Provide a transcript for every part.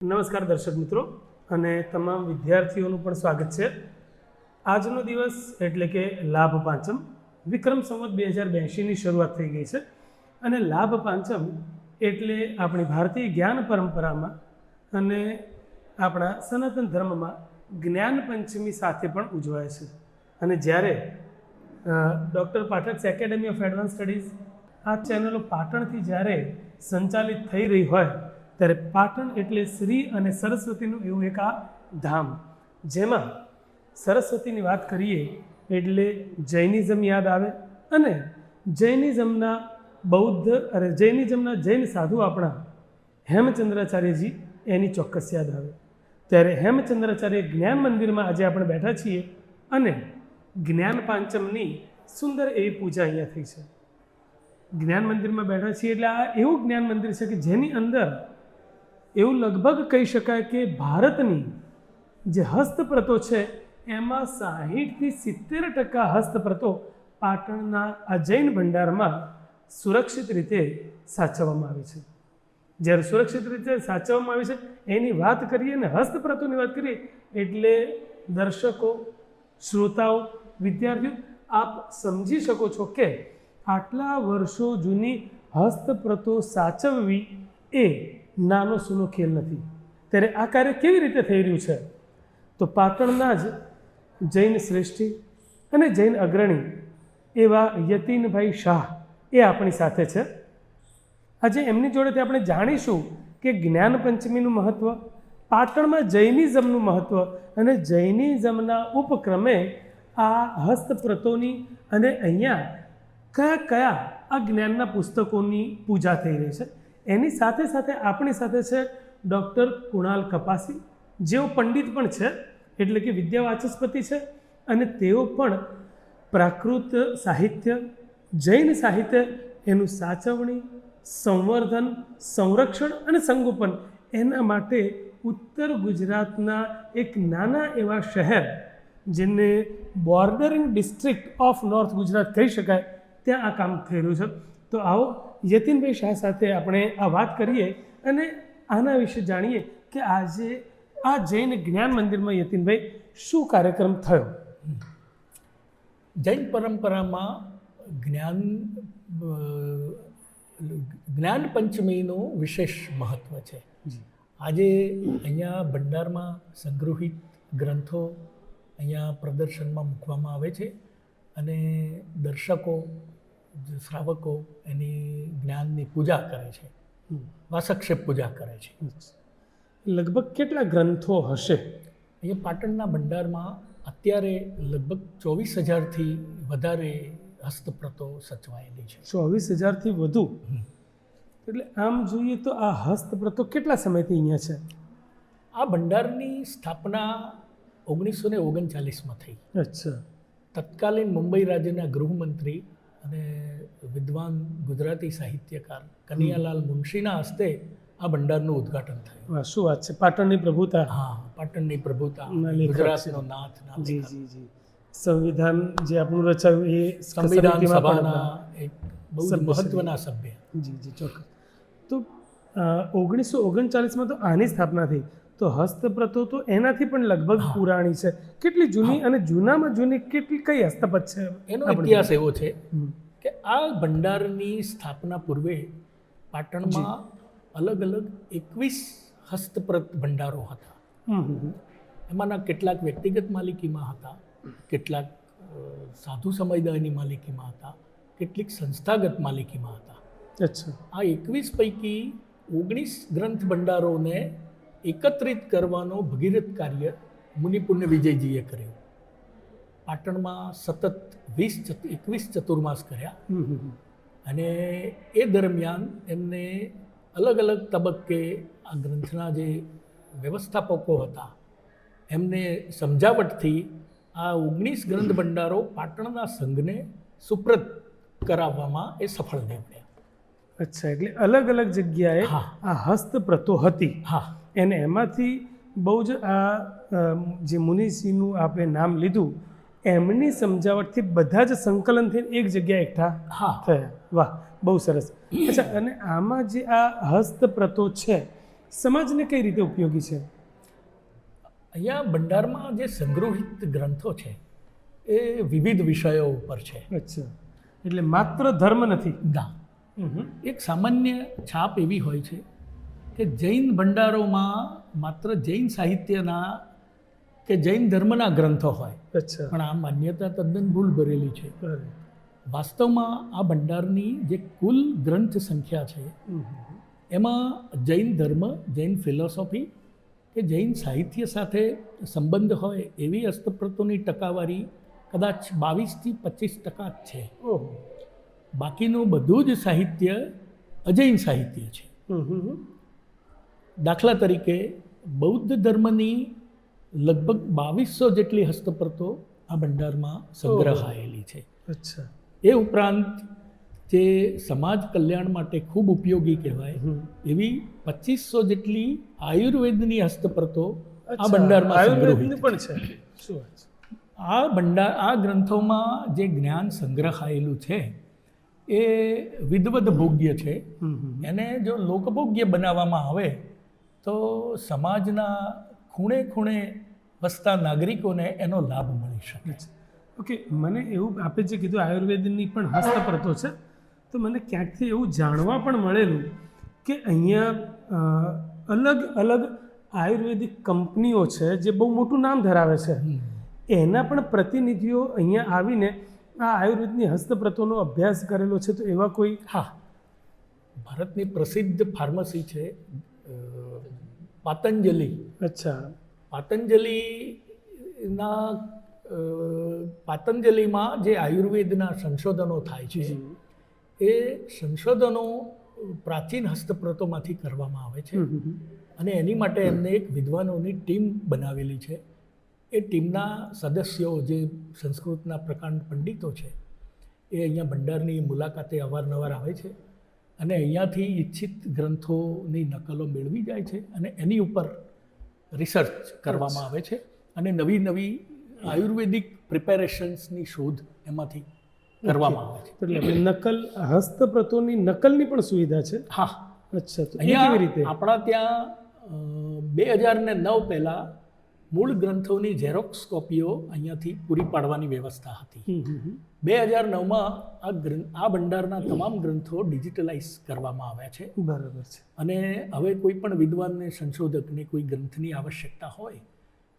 નમસ્કાર દર્શક મિત્રો અને તમામ વિદ્યાર્થીઓનું પણ સ્વાગત છે. આજનો દિવસ એટલે કે લાભ પાંચમ વિક્રમ સંવત 2082ની શરૂઆત થઈ ગઈ છે અને લાભ પાંચમ એટલે આપણી ભારતીય જ્ઞાન પરંપરામાં અને આપણા સનાતન ધર્મમાં જ્ઞાન પંચમી સાથે પણ ઉજવાય છે. અને જ્યારે doctor Pathak academy of advance studies આ ચેનલો પાટણથી જ્યારે સંચાલિત થઈ રહી હોય ત્યારે પાટણ એટલે શ્રી અને સરસ્વતીનું એવું એક આ ધામ, જેમાં સરસ્વતીની વાત કરીએ એટલે જૈનિઝમ યાદ આવે અને જૈનિઝમના જૈન સાધુ આપણા હેમચંદ્રાચાર્યજી એની ચોક્કસ યાદ આવે. ત્યારે હેમચંદ્રાચાર્ય જ્ઞાન મંદિરમાં આજે આપણે બેઠા છીએ અને જ્ઞાન પાંચમની સુંદર એવી પૂજા અહીંયા થઈ છે. જ્ઞાન મંદિરમાં બેઠા છીએ એટલે આ એવું જ્ઞાન મંદિર છે કે જેની અંદર એવું લગભગ કહી શકાય કે ભારતની જે હસ્તપ્રતો છે એમાં 60થી 70% હસ્તપ્રતો પાટણના આ જૈન ભંડારમાં સુરક્ષિત રીતે સાચવવામાં આવી છે. જ્યારે સુરક્ષિત રીતે સાચવવામાં આવી છે એની વાત કરીએ ને હસ્તપ્રતોની વાત કરીએ એટલે દર્શકો, શ્રોતાઓ, વિદ્યાર્થીઓ આપ સમજી શકો છો કે આટલા વર્ષો જૂની હસ્તપ્રતો સાચવવી એ નાનો સૂનો ખેલ નથી. ત્યારે આ કાર્ય કેવી રીતે થઈ રહ્યું છે તો પાટણના જ જૈન શ્રેષ્ઠી અને જૈન અગ્રણી એવા યતીનભાઈ શાહ એ આપણી સાથે છે. આજે એમની જોડેથી આપણે જાણીશું કે જ્ઞાન પંચમીનું મહત્ત્વ, પાટણમાં જૈનિઝમનું મહત્ત્વ અને જૈનિઝમના ઉપક્રમે આ હસ્તપ્રતોની અને અહીંયા કયા કયા આ જ્ઞાનના પુસ્તકોની પૂજા થઈ રહી છે. એની સાથે સાથે આપણી સાથે છે ડૉક્ટર કુણાલ કપાસી, જેઓ પંડિત પણ છે એટલે કે વિદ્યા વાચસ્પતિ છે અને તેઓ પણ પ્રાકૃત સાહિત્ય, જૈન સાહિત્ય એનું સાચવણી, સંવર્ધન, સંરક્ષણ અને સંગોપન એના માટે ઉત્તર ગુજરાતના એક નાના એવા શહેર જેને બોર્ડરિંગ ડિસ્ટ્રિક્ટ ઓફ નોર્થ ગુજરાત કહી શકાય ત્યાં આ કામ થઈ રહ્યું છે. તો આવો યતીનભાઈ શાહ સાથે આપણે આ વાત કરીએ અને આના વિશે જાણીએ કે આજે આ જૈન જ્ઞાન મંદિરમાં યતીનભાઈ શું કાર્યક્રમ થયો. જૈન પરંપરામાં જ્ઞાન પંચમીનું વિશેષ મહત્ત્વ છે. આજે અહીંયા ભંડારમાં સંગ્રહિત ગ્રંથો અહીંયા પ્રદર્શનમાં મૂકવામાં આવે છે અને દર્શકો, શ્રાવકો એની જ્ઞાનની પૂજા કરે છે, વાસક્ષેપ પૂજા કરે છે. લગભગ કેટલા ગ્રંથો હશે અહીંયા પાટણના ભંડારમાં? અત્યારે લગભગ 24,000થી વધારે હસ્તપ્રતો સચવાયેલી છે. 24,000થી વધુ? એટલે આમ જોઈએ તો આ હસ્તપ્રતો કેટલા સમયથી અહીંયા છે? આ ભંડારની સ્થાપના 1939માં થઈ. અચ્છા. તત્કાલીન મુંબઈ રાજ્યના ગૃહમંત્રી અને વિદ્વાન ગુજરાતી સાહિત્યકાર કનૈયાલાલ મુનશીના હસ્તે આ ભંડારનું ઉદ્ઘાટન થયું. વાહ, શું વાત છે! પાટણની પ્રભુતા. હા, પાટણની પ્રભુતા, ગુજરાતનો નાથ. જી જી જી. સંવિધાન જે આપણું રચાયું એ સંવિધાન સભાના એક બહુ મહત્વના સભ્ય. જી જી, ચોક્કસ. તો 1939માં તો આની સ્થાપના થઈ, તો હસ્તપ્રતો તો એનાથી પણ લગભગ પુરાણી છે. કેટલી જૂની અને જૂનામાં જૂની કેટલી કઈ હસ્તપ્રત છે? એનો ઇતિહાસ એવો છે કે આ ભંડારની સ્થાપના પૂર્વે પાટણમાં અલગ અલગ 21 હસ્તપ્રત ભંડારો હતા. એમાંના કેટલાક વ્યક્તિગત માલિકીમાં હતા, કેટલાક સાધુ સમુદાયની માલિકીમાં હતા, કેટલીક સંસ્થાગત માલિકીમાં હતા. અચ્છા. આ 21 પૈકી 19 ગ્રંથ ભંડારોને એકત્રિત કરવાનો ભગીરથ કાર્ય મુનિપુણ્ય વિજયજીએ કર્યું. પાટણમાં સતત 21 ચતુર્માસ કર્યા અને એ દરમિયાન એમને અલગ અલગ તબક્કે આ ગ્રંથના જે વ્યવસ્થાપકો હતા એમને સમજાવટથી આ 19 ગ્રંથ ભંડારો પાટણના સંઘને સુપ્રત કરાવવામાં એ સફળ નીવડ્યા. અચ્છા, એટલે અલગ અલગ જગ્યાએ આ હસ્તપ્રતો હતી. હા. અને એમાંથી બહુ જ આ જે મુનિશ્રીનું આપણે નામ લીધું એમની સમજાવટથી બધા જ સંકલન થઈને એક જગ્યાએ એકઠા થયા. વાહ, બહુ સરસ. અચ્છા, અને આમાં જે આ હસ્તપ્રતો છે સમાજને કઈ રીતે ઉપયોગી છે? અહીંયા ભંડારમાં જે સંગ્રહિત ગ્રંથો છે એ વિવિધ વિષયો ઉપર છે. અચ્છા, એટલે માત્ર ધર્મ નથી. ના, એક સામાન્ય છાપ એવી હોય છે કે જૈન ભંડારોમાં માત્ર જૈન સાહિત્યના કે જૈન ધર્મના ગ્રંથો હોય, અચ્છા, પણ આ માન્યતા તદ્દન ભૂલ ભરેલી છે. અરે. વાસ્તવમાં આ ભંડારની જે કુલ ગ્રંથ સંખ્યા છે એમાં જૈન ધર્મ, જૈન ફિલોસોફી કે જૈન સાહિત્ય સાથે સંબંધ હોય એવી હસ્તપ્રતોની ટકાવારી કદાચ 22 થી 25% જ છે. ઓહો. બાકીનું બધું જ સાહિત્ય અજૈન સાહિત્ય છે. દાખલા તરીકે બૌદ્ધ ધર્મની લગભગ 2200 જેટલી હસ્તપ્રતો આ ભંડારમાં સંગ્રહાયેલી છે. અચ્છા. એ ઉપરાંત જે સમાજ કલ્યાણ માટે ખૂબ ઉપયોગી કહેવાય એવી 2500 જેટલી આયુર્વેદની હસ્તપ્રતો આ ભંડારમાં આયુર્વેદની સંગ્રહિત પણ છે. શું વાત છે? આ ગ્રંથોમાં જે જ્ઞાન સંગ્રહાયેલું છે એ વિદવદ ભોગ્ય છે. એને જો લોકભોગ્ય બનાવવામાં આવે તો સમાજના ખૂણે ખૂણે વસતા નાગરિકોને એનો લાભ મળી શકે. ઓકે, મને એવું આપે જે કીધું આયુર્વેદની પણ હસ્તપ્રતો છે, તો મને ક્યાંકથી એવું જાણવા પણ મળેલું કે અહીંયા અલગ અલગ આયુર્વેદિક કંપનીઓ છે જે બહુ મોટું નામ ધરાવે છે, એના પણ પ્રતિનિધિઓ અહીંયા આવીને આ આયુર્વેદની હસ્તપ્રતોનો અભ્યાસ કરેલો છે. તો એવા કોઈ? હા, ભારતની પ્રસિદ્ધ ફાર્મસી છે પાતંજલિ. અચ્છા. પાતંજલિમાં જે આયુર્વેદના સંશોધનો થાય છે એ સંશોધનો પ્રાચીન હસ્તપ્રતોમાંથી કરવામાં આવે છે. અને એની માટે એમને એક વિદ્વાનોની ટીમ બનાવેલી છે. એ ટીમના સદસ્યો જે સંસ્કૃતના પ્રકાંડ પંડિતો છે એ અહીંયા ભંડારની મુલાકાતે અવારનવાર આવે છે અને અહીંયાથી ઈચ્છિત ગ્રંથોની નકલો મેળવી જાય છે અને એની ઉપર રિસર્ચ કરવામાં આવે છે અને નવી નવી આયુર્વેદિક પ્રિપેરેશન્સની શોધ એમાંથી કરવામાં આવે છે. એટલે નકલ, હસ્તપ્રતોની નકલની પણ સુવિધા છે? હા. અચ્છા, તો અહીંયા કેવી રીતે? આપણા ત્યાં 2009 પહેલાં મૂળ ગ્રંથોની ઝેરોક્સ કોપીઓ અહીંયાથી પૂરી પાડવાની વ્યવસ્થા હતી. 2009માં આ ભંડારના તમામ ગ્રંથો ડિજિટલાઇઝ કરવામાં આવ્યા છે. બરાબર છે. અને હવે કોઈ પણ વિદ્વાનને, સંશોધકને કોઈ ગ્રંથની આવશ્યકતા હોય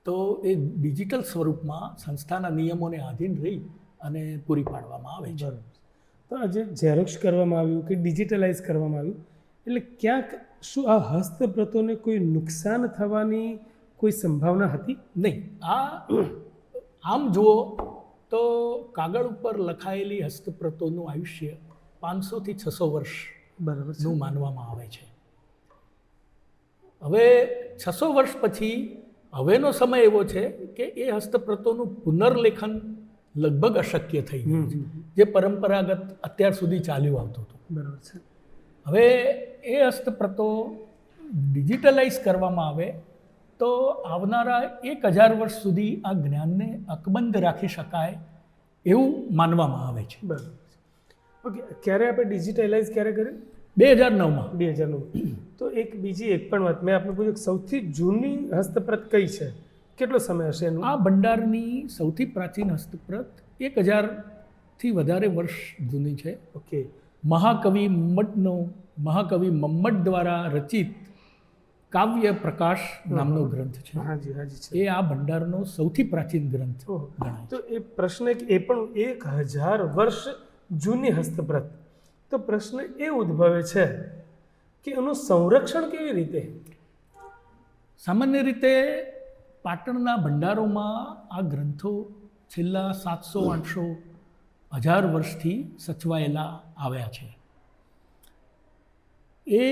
તો એ ડિજિટલ સ્વરૂપમાં સંસ્થાના નિયમોને આધીન રહી અને પૂરી પાડવામાં આવે છે. બરાબર. તો આ જે ઝેરોક્સ કરવામાં આવ્યું કે ડિજિટલાઇઝ કરવામાં આવ્યું, એટલે ક્યાંક શું આ હસ્તપ્રતોને કોઈ નુકસાન થવાની કોઈ સંભાવના હતી? નહીં. આમ જુઓ તો કાગળ ઉપર લખાયેલી હસ્તપ્રતોનું આયુષ્ય 500 થી 600 વર્ષ બરાબરનું માનવામાં આવે છે. હવે 600 વર્ષ પછી હવેનો સમય એવો છે કે એ હસ્તપ્રતોનું પુનર્લેખન લગભગ અશક્ય થઈ ગયું છે, જે પરંપરાગત અત્યાર સુધી ચાલ્યું આવતું હતું. બરાબર છે. હવે એ હસ્તપ્રતો ડિજિટલાઇઝ કરવામાં આવે તો આવનારા 1000 વર્ષ સુધી આ જ્ઞાનને અકબંધ રાખી શકાય એવું માનવામાં આવે છે. બરાબર. ઓકે, ક્યારે આપણે ડિજિટલાઇઝ ક્યારે કર્યું? 2009માં. 2009. તો એક પણ વાત મેં આપણે પૂછ્યું, સૌથી જૂની હસ્તપ્રત કઈ છે? કેટલો સમય હશે એનું? આ ભંડારની સૌથી પ્રાચીન હસ્તપ્રત 1000 થી વધારે વર્ષ જૂની છે. ઓકે. મહાકવિ મમ્મટ દ્વારા રચિત કાવ્ય પ્રકાશ નામનો ગ્રંથ છે. હાજી, હાજી છે. એ આ ભંડારનો સૌથી પ્રાચીન ગ્રંથ ગણાય. તો એ પ્રશ્ન એ પણ 1000 વર્ષ જૂની હસ્તપ્રત. તો પ્રશ્ન એ ઉદ્ભવે છે કે એનું સંરક્ષણ કેવી રીતે? સામાન્ય રીતે પાટણના ભંડારોમાં આ ગ્રંથો છેલ્લા 700, 800, 1000 વર્ષથી સચવાયેલા આવ્યા છે. એ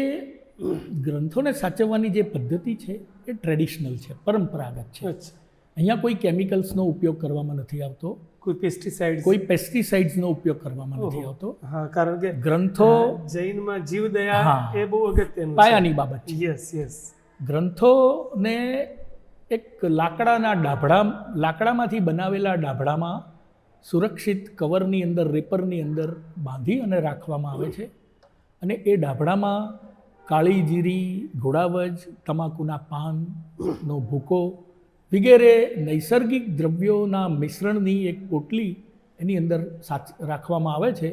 ગ્રંથોને સાચવવાની જે પદ્ધતિ છે એ ટ્રેડિશનલ છે, પરંપરાગત છે. અહીંયા કોઈ કેમિકલ્સનો ઉપયોગ કરવામાં નથી આવતો, કોઈ પેસ્ટિસાઇડ્સનો ઉપયોગ કરવામાં નથી આવતો. હા, કારણ કે ગ્રંથો જૈનમાં જીવદયા એ બહુ અગત્યનું પાયાની બાબત છે. યસ. ગ્રંથોને એક લાકડામાંથી બનાવેલા ડાભડામાં સુરક્ષિત કવરની અંદર, રેપરની અંદર બાંધી અને રાખવામાં આવે છે અને એ ડાભડામાં કાળી જીરી, ઘોડાવજ, તમાકુના પાનનો ભૂકો વગેરે નૈસર્ગિક દ્રવ્યોના મિશ્રણની એક પોટલી એની અંદર રાખવામાં આવે છે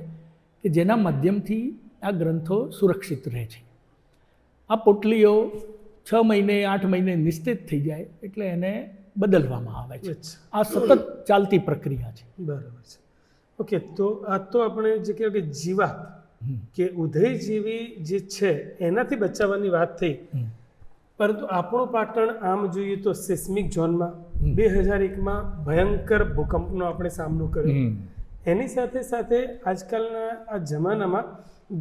કે જેના માધ્યમથી આ ગ્રંથો સુરક્ષિત રહે છે. આ પોટલીઓ 6 મહિને 8 મહિને નિશ્ચિત થઈ જાય એટલે એને બદલવામાં આવે છે. આ સતત ચાલતી પ્રક્રિયા છે. બરાબર છે. ઓકે, તો આ તો આપણે જે કહેવાય કે જીવાત કે ઉદયજીવી જે છે એનાથી બચાવવાની વાત થઈ, પરંતુ આપણું પાટણ આમ જોઈએ તો સિસ્મિક ઝોનમાં 2001માં ભયંકર ભૂકંપનો આપણે સામનો કર્યો. એની સાથે સાથે આજકાલના આ જમાનામાં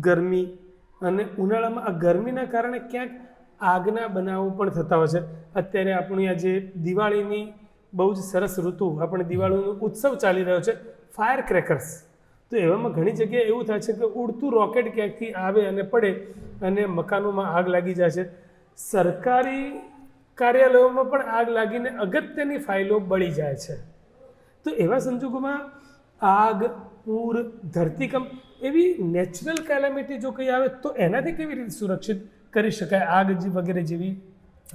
ગરમી અને ઉનાળામાં આ ગરમીના કારણે ક્યાંક આગના બનાવો પણ થતા હોય છે. અત્યારે આપણી આ જે દિવાળીની બહુ જ સરસ ઋતુ, આપણે દિવાળીનો ઉત્સવ ચાલી રહ્યો છે, ફાયર ક્રેકર્સ, તો એવામાં ઘણી જગ્યાએ એવું થાય છે કે ઉડતું રોકેટ ક્યાંકથી આવે અને પડે અને મકાનોમાં આગ લાગી જાય છે. સરકારી કાર્યાલયોમાં પણ આગ લાગીને અગત્યની ફાઇલો બળી જાય છે. તો એવા સંજોગોમાં આગ, પૂર, ધરતીકંપ એવી નેચરલ કેલેમિટી જો કંઈ આવે તો એનાથી કેવી રીતે સુરક્ષિત કરી શકાય આગ વગેરે જેવી?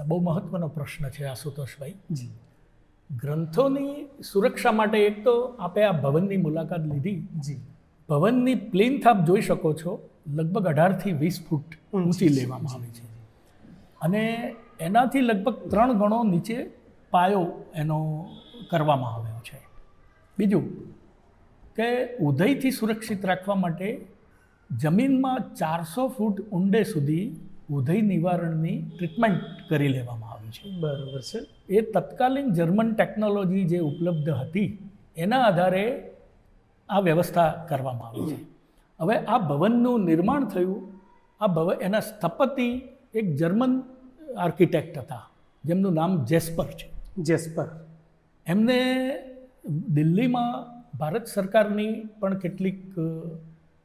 બહુ મહત્વનો પ્રશ્ન છે આશુતોષભાઈ. જી. ગ્રંથોની સુરક્ષા માટે એક તો આપણે આ ભવનની મુલાકાત લીધી. જી. ભવનની પ્લિન્થ આપ જોઈ શકો છો, લગભગ 18 થી 20 ફૂટ ઊંચી લેવામાં આવી છે અને એનાથી લગભગ 3 ગણો નીચે પાયો એનો કરવામાં આવ્યો છે. બીજું કે ઉદયથી સુરક્ષિત રાખવા માટે જમીનમાં 400 ફૂટ ઊંડે સુધી ઉદય નિવારણની ટ્રીટમેન્ટ કરી લેવામાં આવી છે. બરાબર છે. એ તત્કાલીન જર્મન ટેકનોલોજી જે ઉપલબ્ધ હતી એના આધારે આ વ્યવસ્થા કરવામાં આવી છે. હવે આ ભવનનું નિર્માણ થયું, એના સ્થપતિ એક જર્મન આર્કિટેક્ટ હતા જેમનું નામ જેસ્પર છે. જેસ્પર. એમને દિલ્હીમાં ભારત સરકારની પણ કેટલીક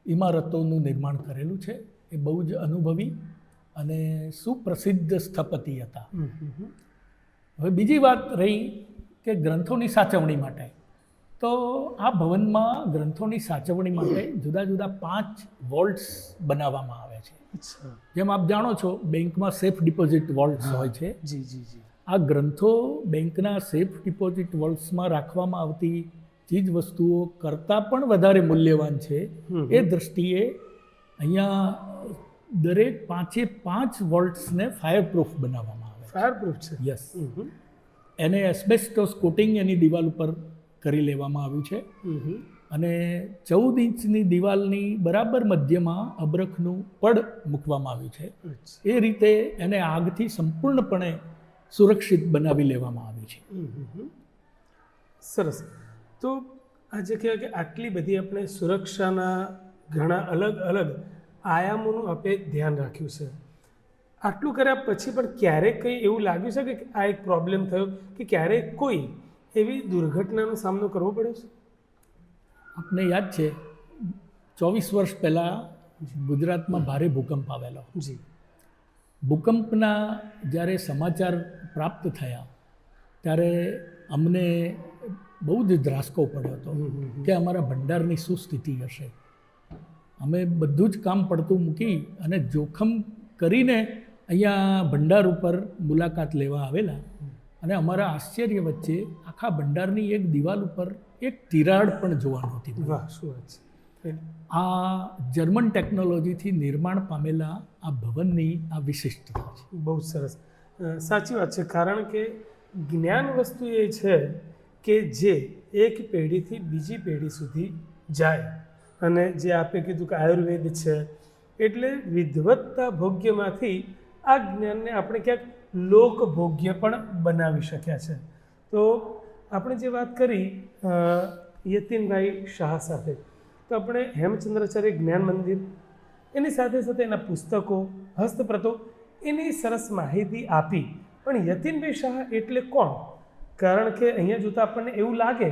ઇમારતોનું નિર્માણ કરેલું છે. એ બહુ જ અનુભવી અને સુપ્રસિદ્ધ સ્થપતિ હતા. હવે બીજી વાત રહી કે ગ્રંથોની સાચવણી માટે, તો આ ભવનમાં ગ્રંથોની સાચવણી માટે જુદા જુદા 5 વોલ્ટ્સ બનાવવામાં આવે છે. જેમ આપ જાણો છો બેંકમાં સેફ ડિપોઝિટ વોલ્ટ્સ હોય છે. જી જી જી. આ ગ્રંથો બેંકના સેફ ડિપોઝિટ વોલ્ટ્સમાં રાખવામાં આવતી ચીજ વસ્તુઓ કરતાં પણ વધારે મૂલ્યવાન છે. એ દૃષ્ટિએ અહીંયા દરેક 5 વોલ્ટ્સને ફાયરપ્રૂફ બનાવવામાં આવે છે. ફાયરપ્રૂફ છે? યસ. એને એસ્બેસ્ટોસ કોટિંગ એની દિવાલ ઉપર કરી લેવામાં આવ્યું છે અને 14 ઇંચની દિવાલની બરાબર મધ્યમાં અબરખનું પડ મૂકવામાં આવ્યું છે. એ રીતે એને આગથી સંપૂર્ણપણે સુરક્ષિત બનાવી લેવામાં આવી છે. સરસ. તો આજે કહેવાય કે આટલી બધી આપણે સુરક્ષાના ઘણા અલગ અલગ આયામોનું આપણે ધ્યાન રાખ્યું છે. આટલું કર્યા પછી પણ ક્યારેક કંઈ એવું લાગ્યું છે કે આ એક પ્રોબ્લેમ થયો કે ક્યારેક કોઈ એવી દુર્ઘટનાનો સામનો કરવો પડ્યો છે? આપને યાદ છે 24 વર્ષ પહેલાં ગુજરાતમાં ભારે ભૂકંપ આવેલો. જી. ભૂકંપના જ્યારે સમાચાર પ્રાપ્ત થયા ત્યારે અમને બહુ જ ધ્રાસકો પડ્યો હતો કે અમારા ભંડારની શું સ્થિતિ હશે. અમે બધું જ કામ પડતું મૂકી અને જોખમ કરીને અહીંયા ભંડાર ઉપર મુલાકાત લેવા આવેલા અને અમારા આશ્ચર્ય વચ્ચે આખા ભંડારની એક દિવાલ ઉપર એક તિરાડ પણ જોવા નહોતી. વાહ, શું વાત છે! આ જર્મન ટેકનોલોજીથી નિર્માણ પામેલા આ ભવનની આ વિશિષ્ટતા છે. બહુ સરસ. સાચી વાત છે. કારણ કે જ્ઞાન વસ્તુ એ છે કે જે એક પેઢીથી બીજી પેઢી સુધી જાય. અને જે આપે કીધું કે આયુર્વેદ છે એટલે વિધવત્તા ભોગ્યમાંથી આ જ્ઞાનને આપણે ક્યાંક લોકભોગ્ય પણ બનાવી શક્યા છે. તો આપણે જે વાત કરી યતીનભાઈ શાહ સાથે, તો આપણે હેમચંદ્રાચાર્ય જ્ઞાન મંદિર, એની સાથે સાથે એના પુસ્તકો, હસ્તપ્રતો, એની સરસ માહિતી આપી. પણ યતીનભાઈ શાહ એટલે કોણ? કારણ કે અહીંયા જોતાં આપણને એવું લાગે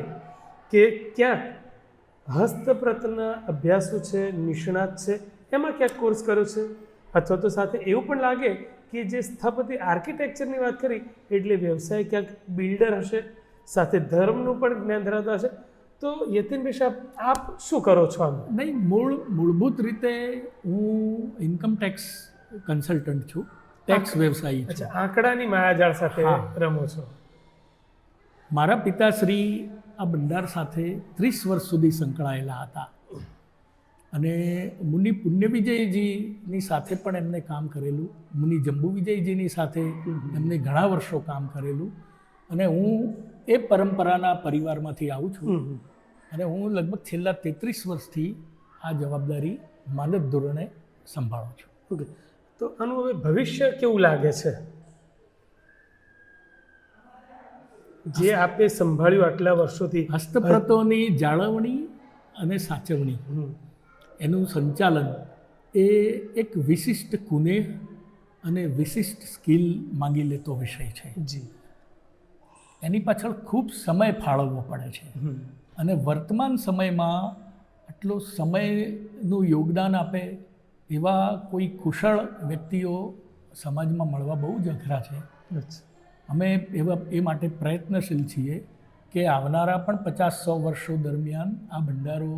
કે ક્યાંક હસ્તપ્રતના અભ્યાસો છે, નિષ્ણાત છે, એમાં ક્યાંક કોર્સ કર્યો છે, અથવા તો સાથે એવું પણ લાગે કે જે સ્થપતિ આર્કિટેક્ચરની વાત કરી એટલે વ્યવસાય ક્યાંક બિલ્ડર હશે, સાથે ધર્મનું પણ જ્ઞાન ધરાવતા હશે. તો યતીનભાઈ શાહ, આપ શું કરો છો? આમ નહીં, મૂળભૂત રીતે હું ઇન્કમ ટેક્સ કન્સલ્ટન્ટ છું, ટેક્સ વ્યવસાયી છું. અચ્છા, આંકડાની માયાજાળ સાથે હા. રમો છો. મારા પિતાશ્રી આ ભંડાર સાથે 30 વર્ષ સુધી સંકળાયેલા હતા અને મુનિ પુણ્ય વિજયજીની સાથે પણ એમને કામ કરેલું, મુનિ જંબુ વિજયજીની સાથે એમને ઘણા વર્ષો કામ કરેલું અને હું એ પરંપરાના પરિવારમાંથી આવું છું અને હું લગભગ છેલ્લા 33 વર્ષથી આ જવાબદારી માનદ ધોરણે સંભાળું છું. ઓકે, તો આનું હવે ભવિષ્ય કેવું લાગે છે? જે આપે સંભાળ્યું આટલા વર્ષોથી હસ્તપ્રતોની જાળવણી અને સાચવણી, એનું સંચાલન એ એક વિશિષ્ટ કુનેહ અને વિશિષ્ટ સ્કિલ માંગી લેતો વિષય છે. જી. એની પાછળ ખૂબ સમય ફાળવવો પડે છે અને વર્તમાન સમયમાં આટલો સમયનું યોગદાન આપે એવા કોઈ કુશળ વ્યક્તિઓ સમાજમાં મળવા બહુ જ અઘરા છે. અચ્છા. અમે એ માટે પ્રયત્નશીલ છીએ કે આવનારા પણ 50-100 વર્ષો દરમિયાન આ ભંડારો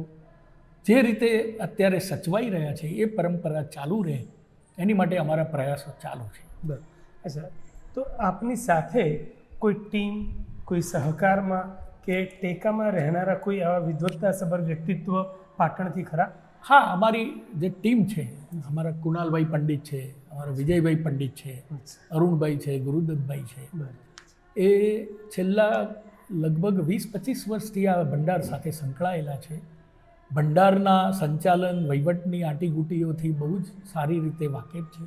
જે રીતે અત્યારે સચવાઈ રહ્યા છે એ પરંપરા ચાલુ રહે એની માટે અમારા પ્રયાસો ચાલુ છે. બરાબર. અચ્છા, તો આપની સાથે કોઈ ટીમ, કોઈ સહકારમાં કે ટેકામાં રહેનારા કોઈ આવા વિદ્વત્તાસભર વ્યક્તિત્વ પાટણથી ખરા? હા, અમારી જે ટીમ છે, અમારા કુણાલભાઈ પંડિત છે, અમારા વિજયભાઈ પંડિત છે, અરુણભાઈ છે, ગુરુદત્તભાઈ છે, એ છેલ્લા લગભગ 20-25 વર્ષથી આ ભંડાર સાથે સંકળાયેલા છે. ભંડારના સંચાલન વહીવટની આંટીઘૂંટીઓથી બહુ જ સારી રીતે વાકેફ છે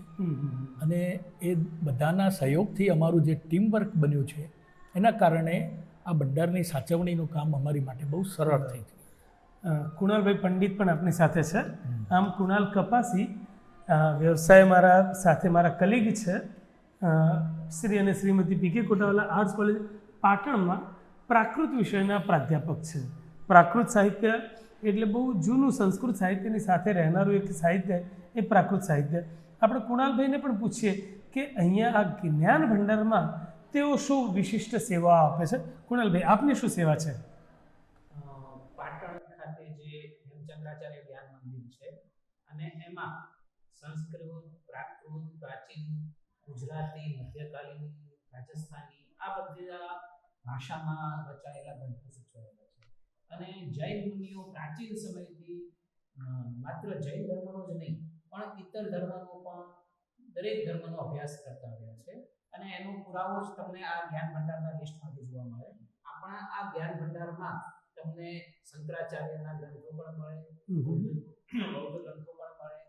અને એ બધાના સહયોગથી અમારું જે ટીમ વર્ક બન્યું છે એના કારણે આ ભંડારની સાચવણીનું કામ અમારી માટે બહુ સરળ થઈ છે. કુણાલભાઈ પંડિત પણ આપણી સાથે છે. આમ કુણાલ કપાસી વ્યવસાય મારા સાથે મારા કલીગ છે. શ્રી અને Shrimati PK Kotawala arts college પાટણમાં પ્રાકૃત વિષયના પ્રાધ્યાપક છે. પ્રાકૃત સાહિત્ય એટલે બહુ જૂનું સંસ્કૃત સાહિત્યની સાથે રહેનારું એક સાહિત્ય એ પ્રાકૃત સાહિત્ય. આપણે કુણાલભાઈને પણ પૂછીએ કે અહીંયા આ જ્ઞાન ભંડારમાં તેઓ શું વિશિષ્ટ સેવા આપે છે. કુણાલભાઈ, આપની શું સેવા છે? પાટણ ખાતે જે હેમચંદ્રાચાર્ય જ્ઞાન મંદિર છે અને એમાં સંસ્કૃત, પ્રાકૃત, પ્રાચીન, ગુજરાતી, મધ્યકાલીન, રાજસ્થાની આ બધા ભાષામાં રચાયેલા ગ્રંથો સચવાયેલા છે અને જૈન મુનિઓ પ્રાચીન સમયથી માત્ર જૈન ધર્મનો જ નહીં પણ ઇતર ધર્મનો પણ દરેક ધર્મનો અભ્યાસ કરતા આવ્યા છે અને એનો પુરાવો જ તમને આ જ્ઞાન ભંડારના લિસ્ટમાંથી જોવા મળે. આપણા આ જ્ઞાન ભંડારમાં તમને શંકરાચાર્યના ગ્રંથો પણ મળે, બૌદ્ધ ગ્રંથો પણ મળે,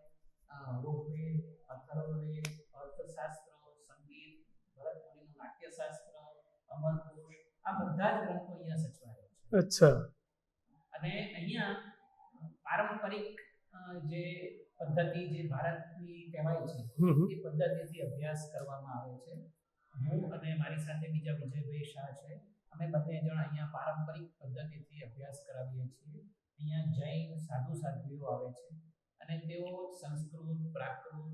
ઋગ્વેદ, અથર્વવેદ, અર્થશાસ્ત્ર, સંગીત, ભરત મુનિનું નાટ્યશાસ્ત્ર, અમરકોશ આ બધા જ ગ્રંથો અહીંયા સચવાયેલા છે. અચ્છા. અને અહીંયા પારંપરિક જે પદ્ધતિ જે ભારતની કહેવાય છે એ પદ્ધતિથી અભ્યાસ કરવામાં આવે છે. હું અને મારી સાથે બીજા વિજયભાઈ શાહ છે, અમે બંને જણ અહીંયા પારંપરિક પદ્ધતિથી અભ્યાસ કરાવીએ છીએ. અહીંયા જૈન સાધુ સાધ્વીઓ આવે છે અને તેઓ સંસ્કૃત, પ્રાકૃત,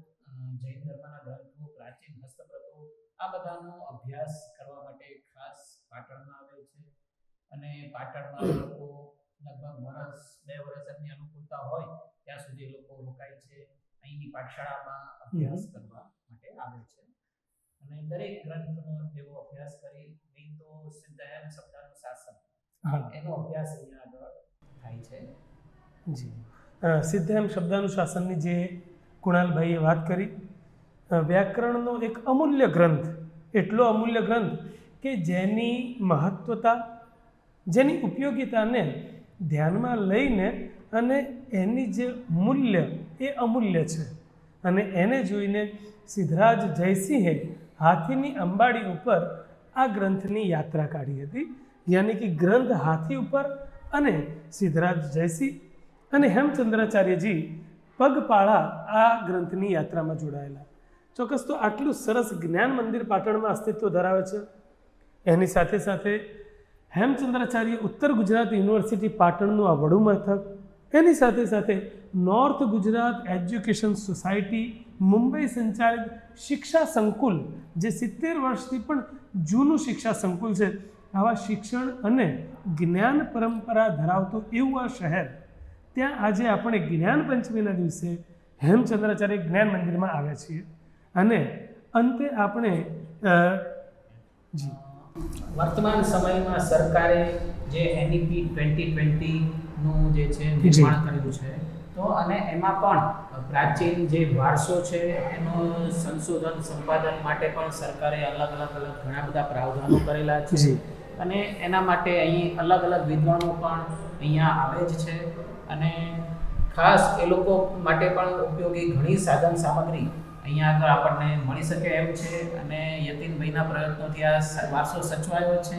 જૈન ધર્મના ગ્રંથો, પ્રાચીન હસ્તપ્રતો આ બધાનો અભ્યાસ કરવા માટે ખાસ પાટણમાં આવે છે અને પાટણમાં લોકો લગભગ વર્ષ 2 વર્ષ એમની અનુકૂળતા હોય ત્યાં સુધી લોકો રોકાય છે. અહીંની પાઠશાળામાં અભ્યાસ કરવા માટે આવે છે અને દરેક ગ્રંથનો તેઓ અભ્યાસ કરી નહીં તો સિદ્ધાયન શબ્દાનું શાસન એનો અભ્યાસ અહીંયા આગળ થાય છે. જી. સિદ્ધાયન શબ્દાનું શાસનની જે કુણાલભાઈએ વાત કરી, વ્યાકરણનો એક અમૂલ્ય ગ્રંથ, એટલો અમૂલ્ય ગ્રંથ કે જેની મહત્વતા, જેની ઉપયોગિતાને ધ્યાનમાં લઈને અને એની જે મૂલ્ય એ અમૂલ્ય છે અને એને જોઈને સિદ્ધરાજ જયસિંહે હાથીની અંબાડી ઉપર આ ગ્રંથની યાત્રા કાઢી હતી. યાની કે ગ્રંથ હાથી ઉપર અને સિદ્ધરાજ જયસિંહ અને હેમચંદ્રાચાર્યજી પગપાળા આ ગ્રંથની યાત્રામાં જોડાયેલા. ચોક્કસ. તો આટલું સરસ જ્ઞાન મંદિર પાટણમાં અસ્તિત્વ ધરાવે છે. એની સાથે સાથે હેમચંદ્રાચાર્ય ઉત્તર ગુજરાત યુનિવર્સિટી પાટણનું આ વડું મથક, એની સાથે સાથે north Gujarat education society Mumbai સંચાલિત શિક્ષા સંકુલ, જે 70 વર્ષથી પણ જૂનું શિક્ષા સંકુલ છે. આવા શિક્ષણ અને જ્ઞાન પરંપરા ધરાવતું એવું આ શહેર, ત્યાં આજે આપણે જ્ઞાન પંચમીના દિવસે હેમચંદ્રાચાર્ય જ્ઞાન મંદિરમાં આવ્યા છીએ. અને અંતે આપણે જી વર્તમાન સમયમાં સરકારે જે NEP 2020નું જે છે નિર્માણ કરેલું છે, તો અને એમાં પણ પ્રાચીન જે વારસો છે એનું સંશોધન સંપાદન માટે પણ સરકારે અલગ ઘણા બધા પ્રાવધાનો કરેલા છે. અને એના માટે અહીં અલગ વિદ્વાનો પણ અહીંયા આવે જ છે. અને ખાસ એ લોકો માટે પણ ઉપયોગી ઘણી સાધન સામગ્રી અહીંયા આગળ આપણને મળી શકે એમ છે. અને યતીનભાઈના પ્રયત્નોથી આ વારસો સચવાયો છે.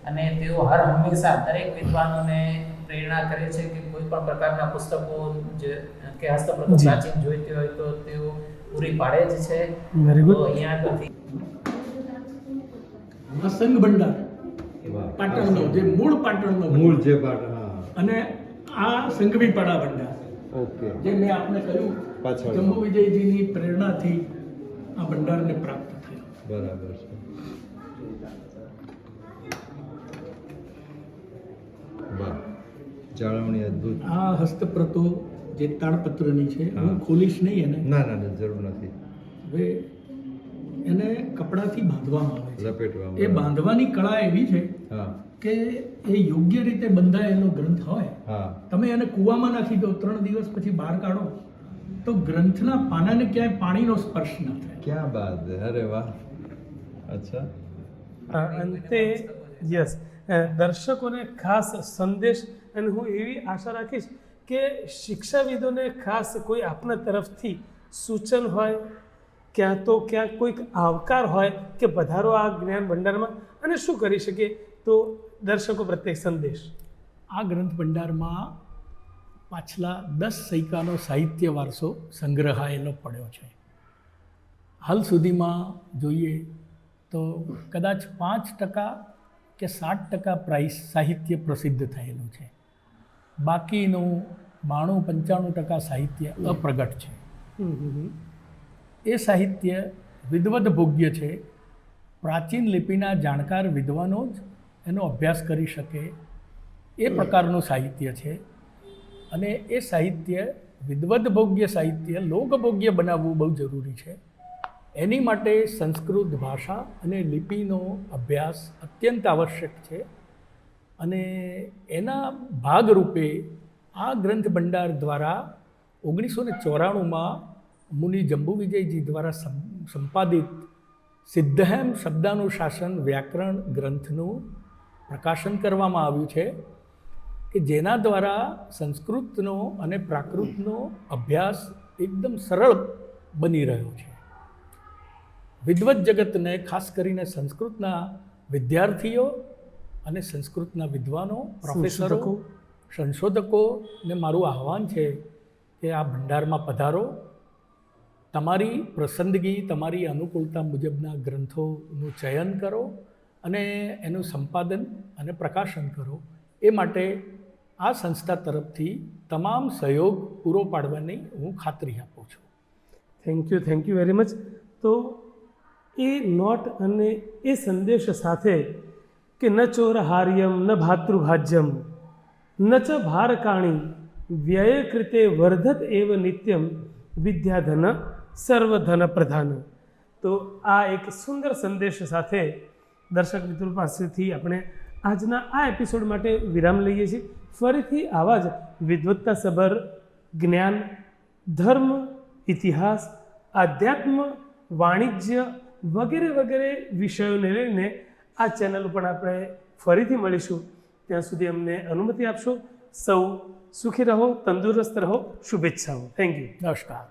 અને તેઓ હર હંમેશા દરેક વિદ્વાનોને પ્રેરણા કરે છે કે કોઈ પણ પ્રકારના પુસ્તકો જે કે હસ્તપ્રતો પ્રાચીન જોઈતી હોય તો તેઓ પૂરી પાડે જ છે. Very good. તો અહીંયા આગળથી આ સંઘ ભંડાર પાટણનો જે મૂળ પાટણનો અને આ સંઘવીપાડા ભંડાર, ઓકે, જે મેં આપને કહ્યું પાછળ જંબુ વિજયજીની પ્રેરણાથી આ ભંડારને પ્રાપ્ત થયું. બરાબર છે. વાહ, જાળવણી અદ્ભુત. આ હસ્તપ્રતો જે તાડપત્રની છે, હા. હું ખોલીશ નહીં એને. ના ના ના, જરૂર નથી. હવે એને કપડાથી બાંધવામાં આવે છે. લપેટવામાં. એ બાંધવાની કળા એવી છે હા કે એ યોગ્ય રીતે બંધાયેલો ગ્રંથ હોય, હા તમે એને કૂવામાં નાખી દો, 3 દિવસ પછી બહાર કાઢો તો ગ્રંથના પાનાને ક્યાંય પાણીનો સ્પર્શ ન થાય. ક્યાં બાત હે, અરે વાહ. અચ્છા, અંતે યસ દર્શકોને ખાસ સંદેશ, અને હું એવી આશા રાખીશ કે શિક્ષાવિદોને ખાસ કોઈ આપના તરફથી સૂચન હોય, ક્યાં તો ક્યાંક કોઈક આવકાર હોય કે વધારો આ જ્ઞાન ભંડારમાં, અને શું કરી શકે, તો દર્શકો પ્રત્યે સંદેશ. આ ગ્રંથ ભંડારમાં પાછલા 10 સૈકાનો સાહિત્ય વારસો સંગ્રહાયેલો પડ્યો છે. હાલ સુધીમાં જોઈએ તો કદાચ 5% કે 60% પ્રાઇસ સાહિત્ય પ્રસિદ્ધ થયેલું છે. બાકીનું 92-95% સાહિત્ય અપ્રગટ છે. એ સાહિત્ય વિદવદ ભોગ્ય છે. પ્રાચીન લિપિના જાણકાર વિદ્વાનો જ એનો અભ્યાસ કરી શકે એ પ્રકારનું સાહિત્ય છે. અને એ સાહિત્ય વિદવદ ભોગ્ય સાહિત્ય લોકભોગ્ય બનાવવું બહુ જરૂરી છે. એની માટે સંસ્કૃત ભાષા અને લિપિનો અભ્યાસ અત્યંત આવશ્યક છે. અને એના ભાગરૂપે આ ગ્રંથ ભંડાર દ્વારા 1994માં મુનિ જંબુ વિજયજી દ્વારા સંપાદિત સિદ્ધહેમ શબ્દાનુશાસન વ્યાકરણ ગ્રંથનું પ્રકાશન કરવામાં આવ્યું છે, કે જેના દ્વારા સંસ્કૃતનો અને પ્રાકૃતનો અભ્યાસ એકદમ સરળ બની રહ્યો છે. વિદ્વત જગતને, ખાસ કરીને સંસ્કૃતના વિદ્યાર્થીઓ અને સંસ્કૃતના વિદ્વાનો, પ્રોફેસરો, સંશોધકોને મારું આહ્વાન છે કે આ ભંડારમાં પધારો. તમારી પસંદગી, તમારી અનુકૂળતા મુજબના ગ્રંથોનું ચયન કરો અને એનું સંપાદન અને પ્રકાશન કરો. એ માટે આ સંસ્થા તરફથી તમામ સહયોગ પૂરો પાડવાની હું ખાતરી આપું છું. Thank you very much. તો એ નોટ અને એ સંદેશ સાથે કે ન ચોરહાર્યમ ન ભાતૃભાજ્યમ ન ચ ભારકાણી વ્યય કૃતે વર્ધત એવ નિત્યમ વિદ્યાધન સર્વધન પ્રધાન. તો આ એક સુંદર સંદેશ સાથે દર્શક મિત્રો પાસેથી આપણે આજના આ એપિસોડ માટે વિરામ લઈએ છીએ. ફરીથી આવા જ વિદ્વત્તાસભર જ્ઞાન, ધર્મ, ઇતિહાસ, આધ્યાત્મ, વાણિજ્ય વગેરે વિષયોને લઈને આ ચેનલ ઉપર આપણે ફરીથી મળીશું. ત્યાં સુધી અમને અનુમતિ આપશો. સૌ સુખી રહો, તંદુરસ્ત રહો. શુભેચ્છાઓ. Thank you. નમસ્કાર.